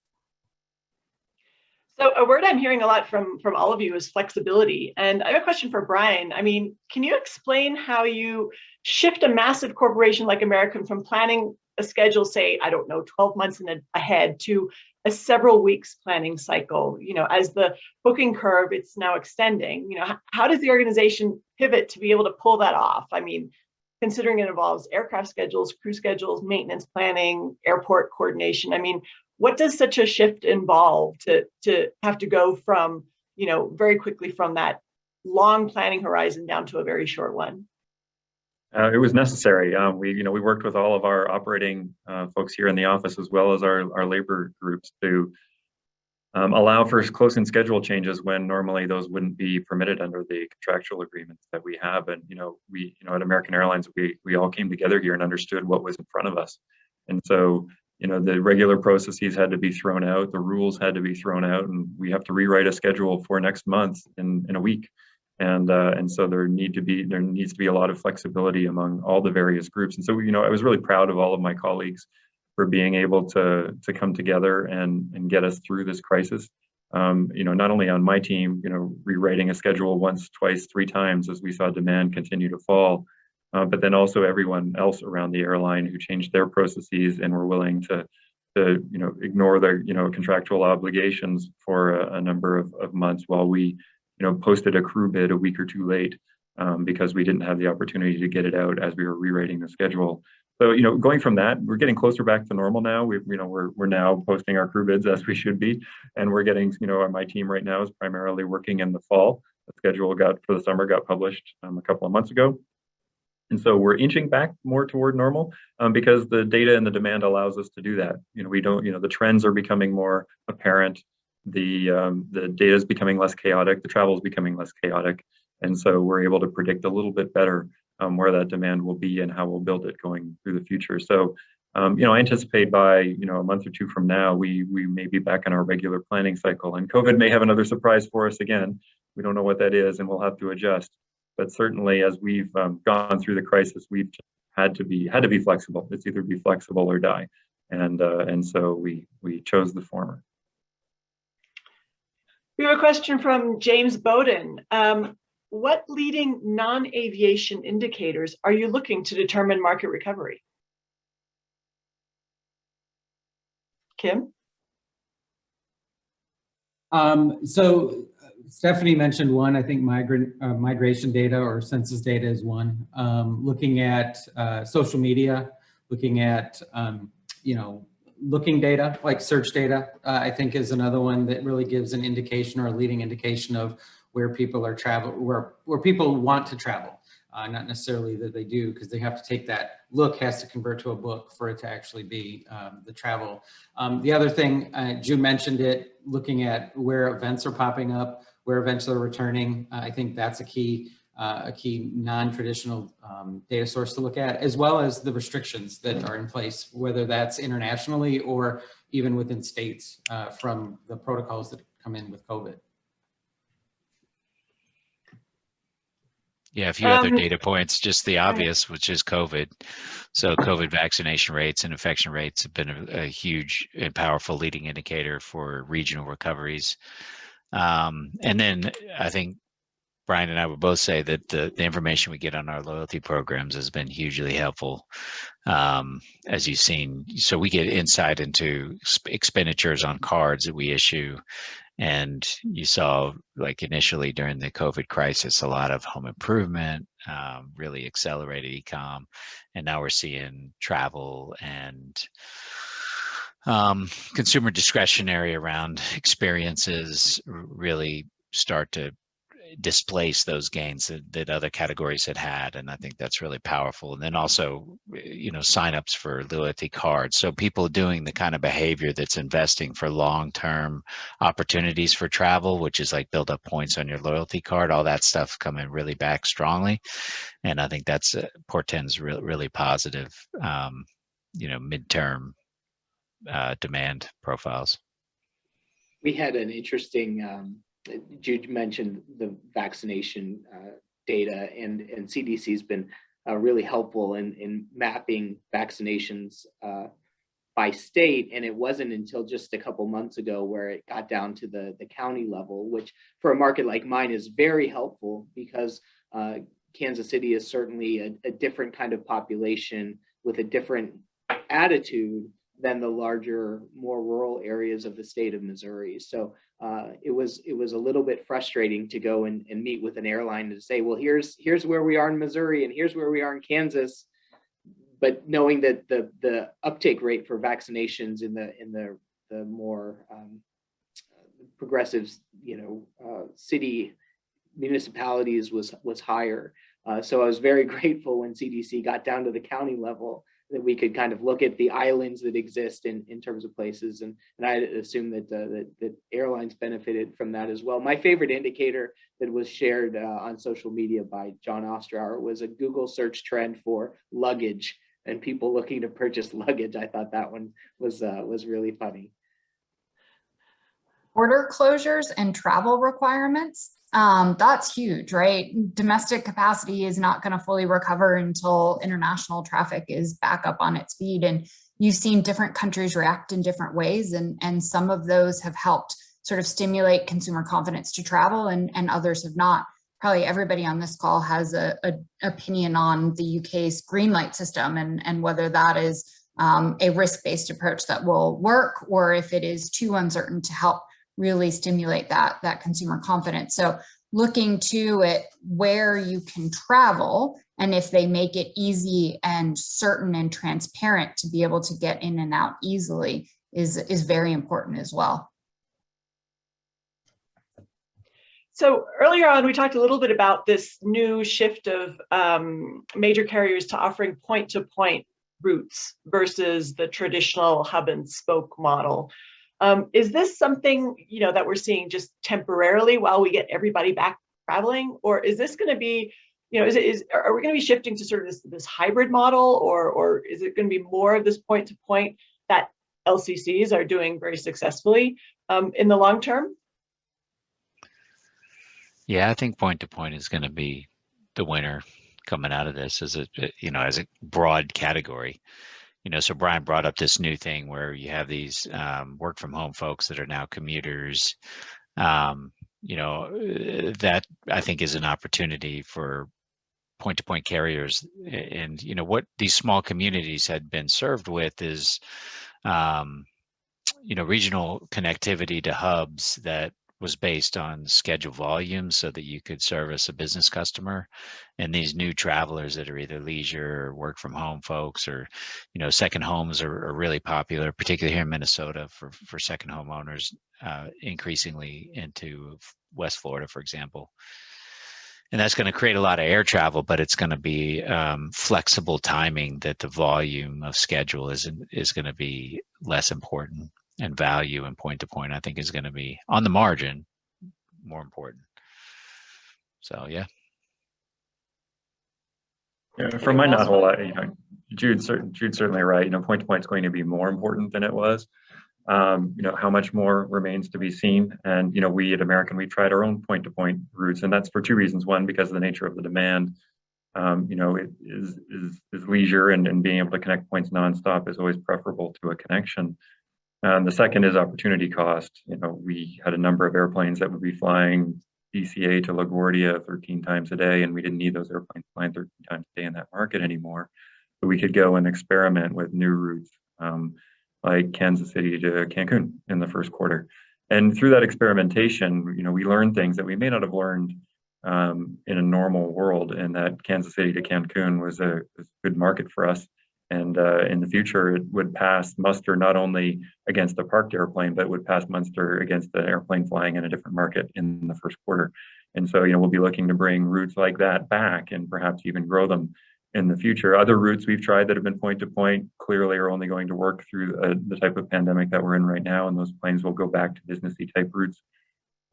So a word I'm hearing a lot from all of you is flexibility. And I have a question for Brian. I mean, can you explain how you shift a massive corporation like American from planning a schedule, say, I don't know, 12 months ahead, to a several weeks planning cycle? As the booking curve, it's now extending. How does the organization pivot to be able to pull that off? I mean, considering it involves aircraft schedules, crew schedules, maintenance planning, airport coordination. I mean, what does such a shift involve to have to go from, very quickly from that long planning horizon down to a very short one? It was necessary. We worked with all of our operating folks here in the office, as well as our labor groups, to allow for close-in schedule changes when normally those wouldn't be permitted under the contractual agreements that we have. And at American Airlines, we all came together here and understood what was in front of us. And so the regular processes had to be thrown out, the rules had to be thrown out, and we have to rewrite a schedule for next month in a week. And so there needs to be a lot of flexibility among all the various groups. And so I was really proud of all of my colleagues for being able to come together and get us through this crisis. Not only on my team, rewriting a schedule once, twice, 3 times as we saw demand continue to fall, but then also everyone else around the airline who changed their processes and were willing to ignore their contractual obligations for a number of months while we posted a crew bid a week or 2 late, because we didn't have the opportunity to get it out as we were rewriting the schedule. So going from that, we're getting closer back to normal now. We're now posting our crew bids as we should be, and we're getting my team right now is primarily working in the fall. The schedule for the summer got published a couple of months ago. And so we're inching back more toward normal because the data and the demand allows us to do that. We don't, the trends are becoming more apparent. The data is becoming less chaotic. The travel is becoming less chaotic. And so we're able to predict a little bit better where that demand will be and how we'll build it going through the future. So, I anticipate by, a month or two from now, we may be back in our regular planning cycle, and COVID may have another surprise for us again. We don't know what that is, and we'll have to adjust. But certainly, as we've gone through the crisis, we've had to be flexible. It's either be flexible or die, and so we chose the former. We have a question from James Bowden. What leading non-aviation indicators are you looking to determine market recovery? Kim? So Stephanie mentioned one. I think migration data or census data is one. Looking at social media, looking at looking data like search data, I think is another one that really gives an indication or a leading indication of where people are where people want to travel. Not necessarily that they do, because they have to take that look, has to convert to a book for it to actually be the travel. The other thing, June mentioned it, looking at where events are popping up, where events are returning. I think that's a key non-traditional data source to look at, as well as the restrictions that are in place, whether that's internationally or even within states from the protocols that come in with COVID. Yeah, a few other data points, just the obvious, which is COVID. So COVID vaccination rates and infection rates have been a huge and powerful leading indicator for regional recoveries. And then I think Brian and I would both say that the information we get on our loyalty programs has been hugely helpful, as you've seen. So we get insight into expenditures on cards that we issue. And you saw, like initially during the COVID crisis, a lot of home improvement, really accelerated e-com. And now we're seeing travel and consumer discretionary around experiences really start to displace those gains that other categories had. And I think that's really powerful. And then also, signups for loyalty cards. So people doing the kind of behavior that's investing for long-term opportunities for travel, which is like build up points on your loyalty card, all that stuff coming really back strongly. And I think that's portends really positive, midterm demand profiles. We had an interesting, Jude mentioned the vaccination data, and CDC has been really helpful in mapping vaccinations by state. And it wasn't until just a couple months ago where it got down to the county level, which for a market like mine is very helpful, because Kansas City is certainly a different kind of population with a different attitude than the larger, more rural areas of the state of Missouri. So it was a little bit frustrating to go and meet with an airline to say, well, here's where we are in Missouri and here's where we are in Kansas, but knowing that the uptake rate for vaccinations in the more progressive, city municipalities was higher. So I was very grateful when CDC got down to the county level, that we could kind of look at the islands that exist in terms of places. And I assume that airlines benefited from that as well. My favorite indicator that was shared on social media by John Ostrauer was a Google search trend for luggage and people looking to purchase luggage. I thought that one was really funny. Border closures and travel requirements. That's huge, right? Domestic capacity is not going to fully recover until international traffic is back up on its feet. And you've seen different countries react in different ways. And some of those have helped sort of stimulate consumer confidence to travel, and others have not. Probably everybody on this call has an opinion on the UK's green light system and whether that is a risk-based approach that will work, or if it is too uncertain to help really stimulate that consumer confidence. So looking to it where you can travel, and if they make it easy and certain and transparent to be able to get in and out easily is very important as well. So earlier on, we talked a little bit about this new shift of major carriers to offering point-to-point routes versus the traditional hub and spoke model. Is this something, you know, that we're seeing just temporarily while we get everybody back traveling, or is this going to be, you know, are we going to be shifting to sort of this hybrid model, or is it going to be more of this point-to-point that LCCs are doing very successfully in the long term? Yeah, I think point-to-point is going to be the winner coming out of this as a, you know, as a broad category. You know, so Brian brought up this new thing where you have these work from home folks that are now commuters. You know, that I think is an opportunity for point-to-point carriers. And, you know, what these small communities had been served with is, you know, regional connectivity to hubs that was based on schedule volume so that you could service a business customer. And these new travelers that are either leisure or work from home folks, or, you know, second homes are really popular, particularly here in Minnesota for second home owners, increasingly into West Florida, for example. And that's going to create a lot of air travel, but it's going to be flexible timing that the volume of schedule is going to be less important, and value and point to point, I think, is going to be on the margin more important. So, yeah. Yeah, from my not whole lot, you know, Jude's certainly right. You know, point to point is going to be more important than it was. You know, how much more remains to be seen. And, you know, we at American, we tried our own point-to-point routes, and that's for two reasons. One, because of the nature of the demand. You know, it is leisure, and being able to connect points nonstop is always preferable to a connection. The second is opportunity cost. You know, we had a number of airplanes that would be flying DCA to LaGuardia 13 times a day, and we didn't need those airplanes flying 13 times a day in that market anymore. But we could go and experiment with new routes, like Kansas City to Cancun in the first quarter. And through that experimentation, you know, we learned things that we may not have learned in a normal world, and that Kansas City to Cancun was a good market for us. And in the future, it would pass muster not only against a parked airplane, but would pass muster against an airplane flying in a different market in the first quarter. And so, you know, we'll be looking to bring routes like that back and perhaps even grow them in the future. Other routes we've tried that have been point to point clearly are only going to work through the type of pandemic that we're in right now, and those planes will go back to businessy type routes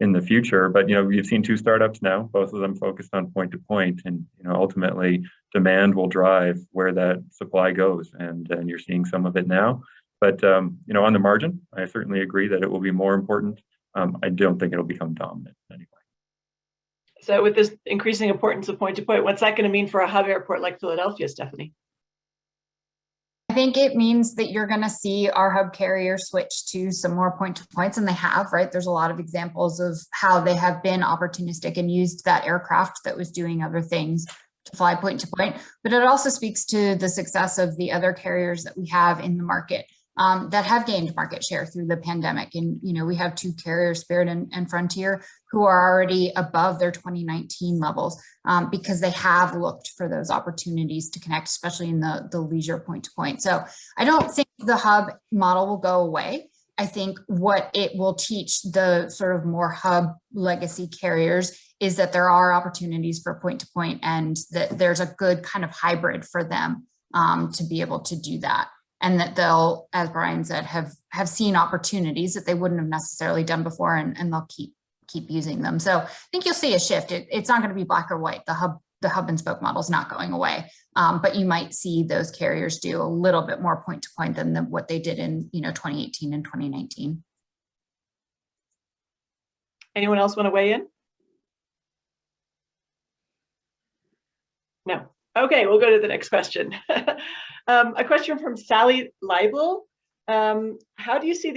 in the future. But, you know, we've seen two startups now, both of them focused on point to point, and, you know, ultimately demand will drive where that supply goes, and you're seeing some of it now. But you know, on the margin, I certainly agree that it will be more important. I don't think it'll become dominant anyway. So with this increasing importance of point to point, what's that going to mean for a hub airport like Philadelphia, Stephanie? I think it means that you're going to see our hub carriers switch to some more point to points, and they have, right? There's a lot of examples of how they have been opportunistic and used that aircraft that was doing other things to fly point to point. But it also speaks to the success of the other carriers that we have in the market that have gained market share through the pandemic. And, you know, we have two carriers, Spirit and Frontier, who are already above their 2019 levels because they have looked for those opportunities to connect, especially in the leisure point to point. So I don't think the hub model will go away. I think what it will teach the sort of more hub legacy carriers is that there are opportunities for point to point, and that there's a good kind of hybrid for them to be able to do that. And that they'll, as Brian said, have seen opportunities that they wouldn't have necessarily done before, and they'll keep using them. So I think you'll see a shift. It's not going to be black or white. The hub and spoke model is not going away, but you might see those carriers do a little bit more point to point than what they did in 2018 and 2019. Anyone else want to weigh in? No. Okay, we'll go to the next question. A question from Sally Leibel. How do you see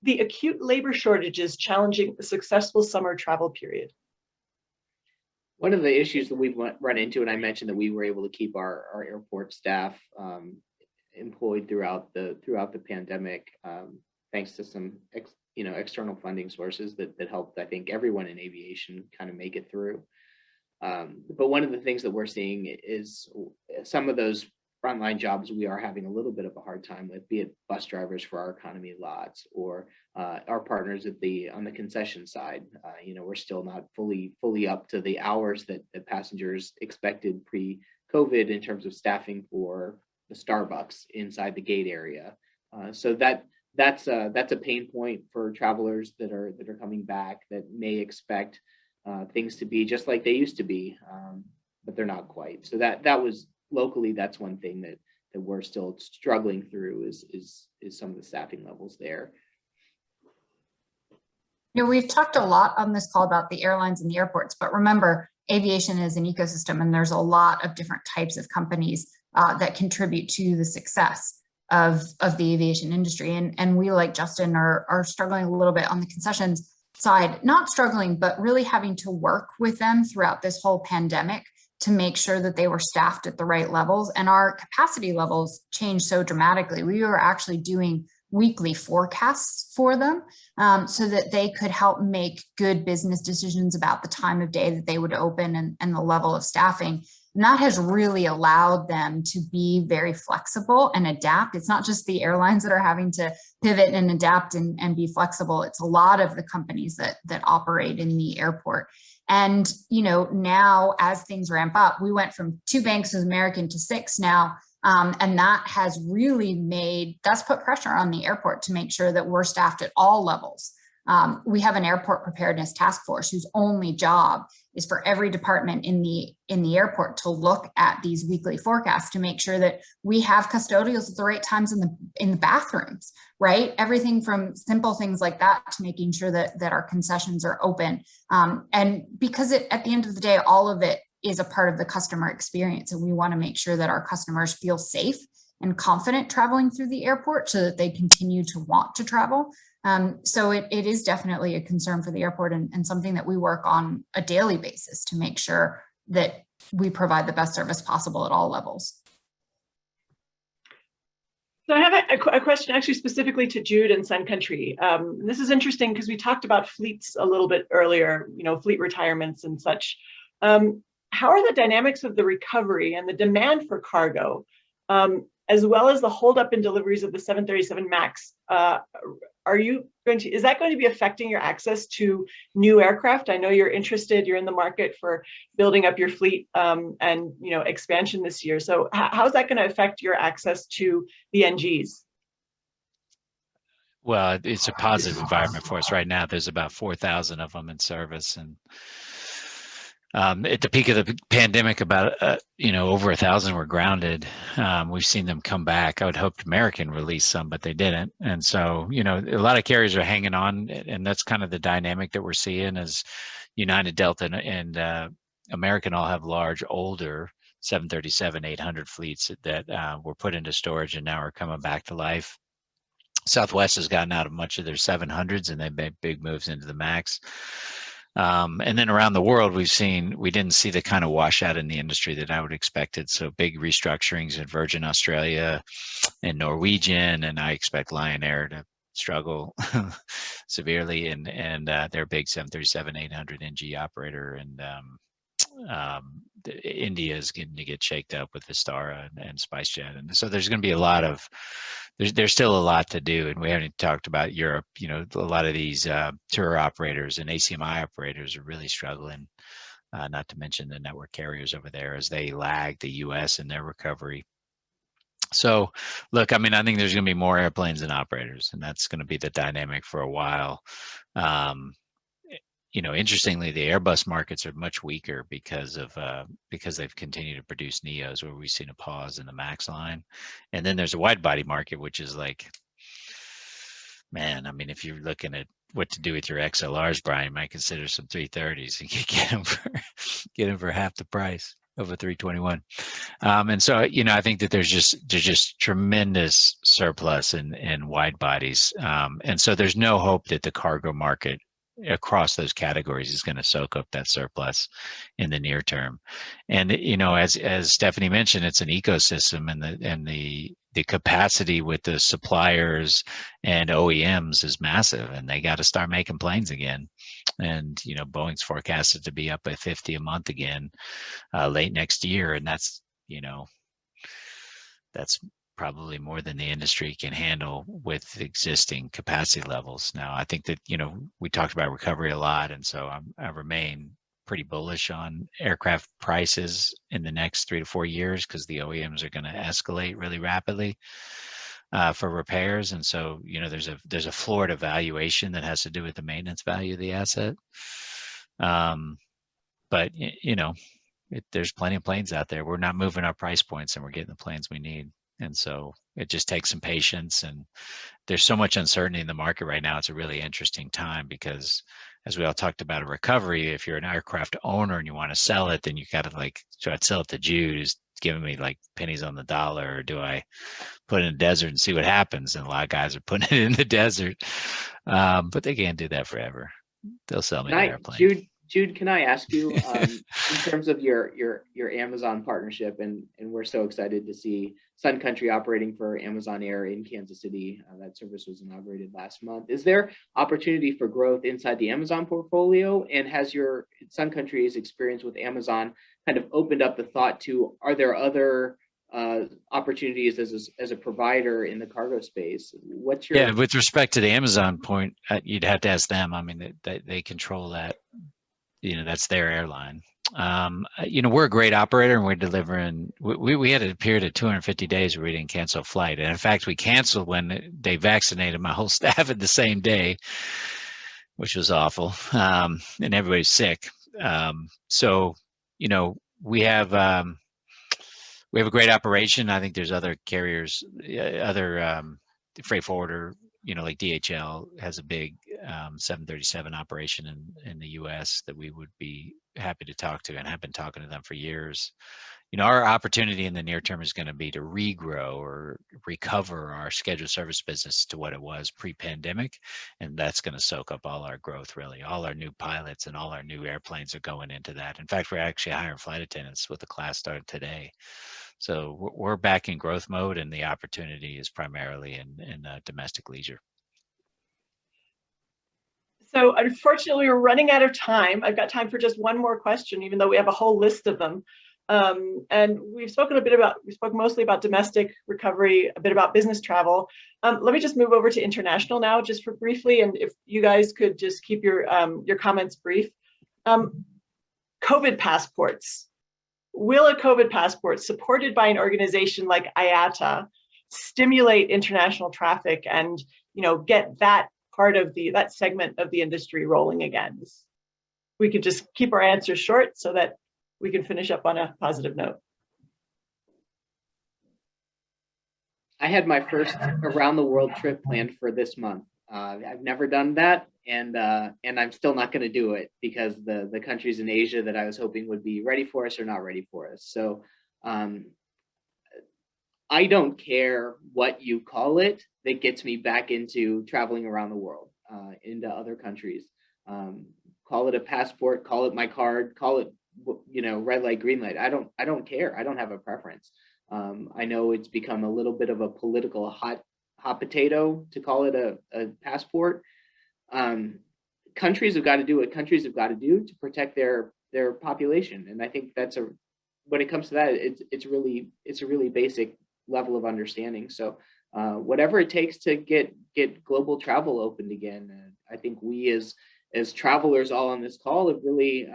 the acute labor shortages challenging a successful summer travel period? One of the issues that we've run into, and I mentioned that we were able to keep our airport staff employed throughout the pandemic, thanks to some external funding sources that helped, I think, everyone in aviation kind of make it through. But one of the things that we're seeing is some of those frontline jobs we are having a little bit of a hard time with, be it bus drivers for our economy lots or our partners on the concession side. We're still not fully up to the hours that passengers expected pre-COVID in terms of staffing for the Starbucks inside the gate area. So that's a pain point for travelers that are coming back that may expect things to be just like they used to be, but they're not quite. So that was locally, that's one thing that we're still struggling through is some of the staffing levels there. We've talked a lot on this call about the airlines and the airports, but remember, aviation is an ecosystem, and there's a lot of different types of companies that contribute to the success of the aviation industry. And we, like Justin, are struggling a little bit on the concessions side, not struggling, but really having to work with them throughout this whole pandemic to make sure that they were staffed at the right levels. And our capacity levels changed so dramatically. We were actually doing weekly forecasts for them so that they could help make good business decisions about the time of day that they would open and the level of staffing. And that has really allowed them to be very flexible and adapt. It's not just the airlines that are having to pivot and adapt and be flexible. It's a lot of the companies that operate in the airport. And, now as things ramp up, we went from 2 banks as American to 6 now. And that has really that's put pressure on the airport to make sure that we're staffed at all levels. We have an airport preparedness task force whose only job is for every department in the airport to look at these weekly forecasts to make sure that we have custodials at the right times in the bathrooms, right? Everything from simple things like that to making sure that our concessions are open. And because at the end of the day, all of it is a part of the customer experience, and we want to make sure that our customers feel safe and confident traveling through the airport so that they continue to want to travel. So it is definitely a concern for the airport and something that we work on a daily basis to make sure that we provide the best service possible at all levels. So I have a question actually specifically to Jude and Sun Country. This is interesting because we talked about fleets a little bit earlier, fleet retirements and such. How are the dynamics of the recovery and the demand for cargo, as well as the holdup in deliveries of the 737 MAX? Is that going to be affecting your access to new aircraft? I know you're interested, you're in the market for building up your fleet and expansion this year. So how is that going to affect your access to the NGs? Well, it's a positive environment for us right now. There's about 4,000 of them in service, and at the peak of the pandemic, about over 1,000 were grounded. We've seen them come back. I would hope American released some, but they didn't. And so, a lot of carriers are hanging on, and that's kind of the dynamic that we're seeing as United, Delta, and American all have large, older 737-800 fleets that were put into storage and now are coming back to life. Southwest has gotten out of much of their 700s, and they've made big moves into the MAX. And then around the world, we didn't see the kind of washout in the industry that I would expected. So big restructurings in Virgin Australia and Norwegian, and I expect Lion Air to struggle severely, and their big 737-800 NG operator, and India is going to get shaked up with Vistara and SpiceJet, and so there's going to be there's still a lot to do, and we haven't talked about Europe. A lot of these tour operators and ACMI operators are really struggling, not to mention the network carriers over there as they lag the US in their recovery. So look, I think there's going to be more airplanes than operators, and that's going to be the dynamic for a while. Interestingly, the Airbus markets are much weaker because they've continued to produce NEOs, where we've seen a pause in the MAX line. And then there's a wide body market, which is like, man, if you're looking at what to do with your XLRs, Brian, you might consider some 330s and get them for half the price of a 321. And so, I think that there's just tremendous surplus in wide bodies. And so there's no hope that the cargo market across those categories is going to soak up that surplus in the near term. And as Stephanie mentioned, it's an ecosystem, and the capacity with the suppliers and OEMs is massive, and they got to start making planes again. And Boeing's forecasted to be up by 50 a month again late next year, and that's that's probably more than the industry can handle with existing capacity levels. Now, I think that, we talked about recovery a lot, and so I remain pretty bullish on aircraft prices in the next 3 to 4 years, because the OEMs are going to escalate really rapidly for repairs. And so, there's a floor to valuation that has to do with the maintenance value of the asset. But there's plenty of planes out there. We're not moving our price points, and we're getting the planes we need. And so it just takes some patience, and there's so much uncertainty in the market right now. It's a really interesting time because, as we all talked about, a recovery, if you're an aircraft owner and you want to sell it, then you got to try to sell it to Jude, who's giving me pennies on the dollar, or do I put it in the desert and see what happens? And a lot of guys are putting it in the desert, but they can't do that forever. They'll sell me the airplane. Jude, can I ask you, in terms of your Amazon partnership, and we're so excited to see Sun Country operating for Amazon Air in Kansas City. That service was inaugurated last month. Is there opportunity for growth inside the Amazon portfolio? And has your Sun Country's experience with Amazon kind of opened up the thought to, are there other opportunities as a provider in the cargo space? What's your... Yeah, with respect to the Amazon point, you'd have to ask them. I mean, they control that. That's their airline. We're a great operator, and we're delivering. We had a period of 250 days where we didn't cancel a flight. And in fact, we canceled when they vaccinated my whole staff at the same day, which was awful. And everybody's sick. So, we have a great operation. I think there's other carriers, other freight forwarder, like DHL has a big 737 operation in the US that we would be happy to talk to, and have been talking to them for years. Our opportunity in the near term is going to be to regrow or recover our scheduled service business to what it was pre-pandemic. And that's going to soak up all our growth, really. All our new pilots and all our new airplanes are going into that. In fact, we're actually hiring flight attendants with the class started today. So we're back in growth mode, and the opportunity is primarily in domestic leisure. So unfortunately, we're running out of time. I've got time for just one more question, even though we have a whole list of them. And we spoke mostly about domestic recovery, a bit about business travel. Let me just move over to international now, just for briefly, and if you guys could just keep your comments brief. COVID passports. Will a COVID passport supported by an organization like IATA stimulate international traffic and get that part of that segment of the industry rolling again? We could just keep our answers short so that we can finish up on a positive note. I had my first around the world trip planned for this month. I've never done that, and I'm still not going to do it because the countries in Asia that I was hoping would be ready for us are not ready for us. So I don't care what you call it that gets me back into traveling around the world, into other countries. Call it a passport, call it my card, call it red light, green light. I don't care. I don't have a preference. I know it's become a little bit of a political hot potato to call it a passport. Countries have got to do what countries have got to do to protect their population, and I think that's when it comes to that, it's a really basic level of understanding. So whatever it takes to get global travel opened again. I think we as travelers all on this call have really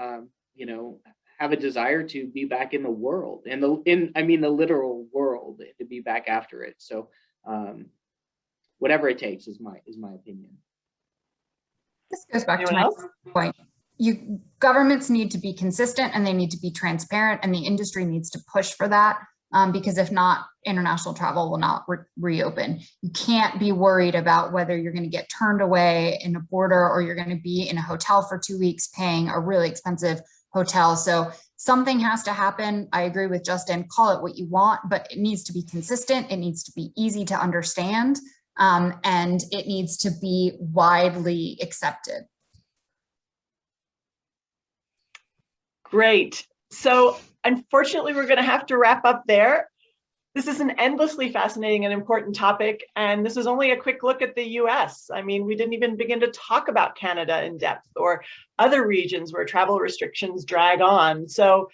have a desire to be back in the world, and the literal world, to be back after it. So whatever it takes is my opinion. This goes back to my point. Governments need to be consistent, and they need to be transparent, and the industry needs to push for that. Because if not, international travel will not reopen. You can't be worried about whether you're going to get turned away in a border or you're going to be in a hotel for 2 weeks paying a really expensive hotel. So something has to happen. I agree with Justin, call it what you want, but it needs to be consistent. It needs to be easy to understand, and it needs to be widely accepted. Great. So unfortunately, we're going to have to wrap up there. This is an endlessly fascinating and important topic, and this is only a quick look at the US. I mean, we didn't even begin to talk about Canada in depth or other regions where travel restrictions drag on. So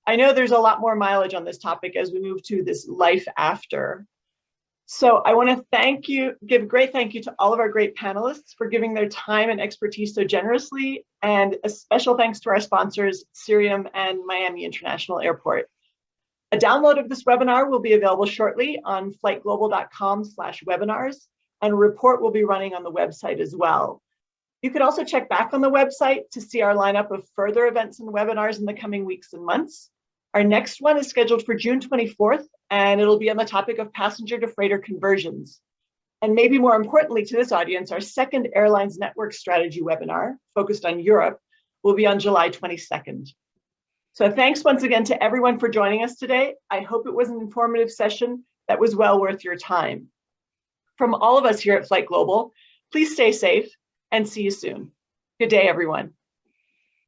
I know there's a lot more mileage on this topic as we move to this life after. So I want to give a great thank you to all of our great panelists for giving their time and expertise so generously, and a special thanks to our sponsors, Cirium and Miami International Airport. A download of this webinar will be available shortly on flightglobal.com/webinars, and a report will be running on the website as well. You can also check back on the website to see our lineup of further events and webinars in the coming weeks and months. Our next one is scheduled for June 24th, and it'll be on the topic of passenger to freighter conversions. And maybe more importantly to this audience, our second airlines network strategy webinar focused on Europe will be on July 22nd. So thanks once again to everyone for joining us today. I hope it was an informative session that was well worth your time. From all of us here at FlightGlobal, please stay safe and see you soon. Good day, everyone.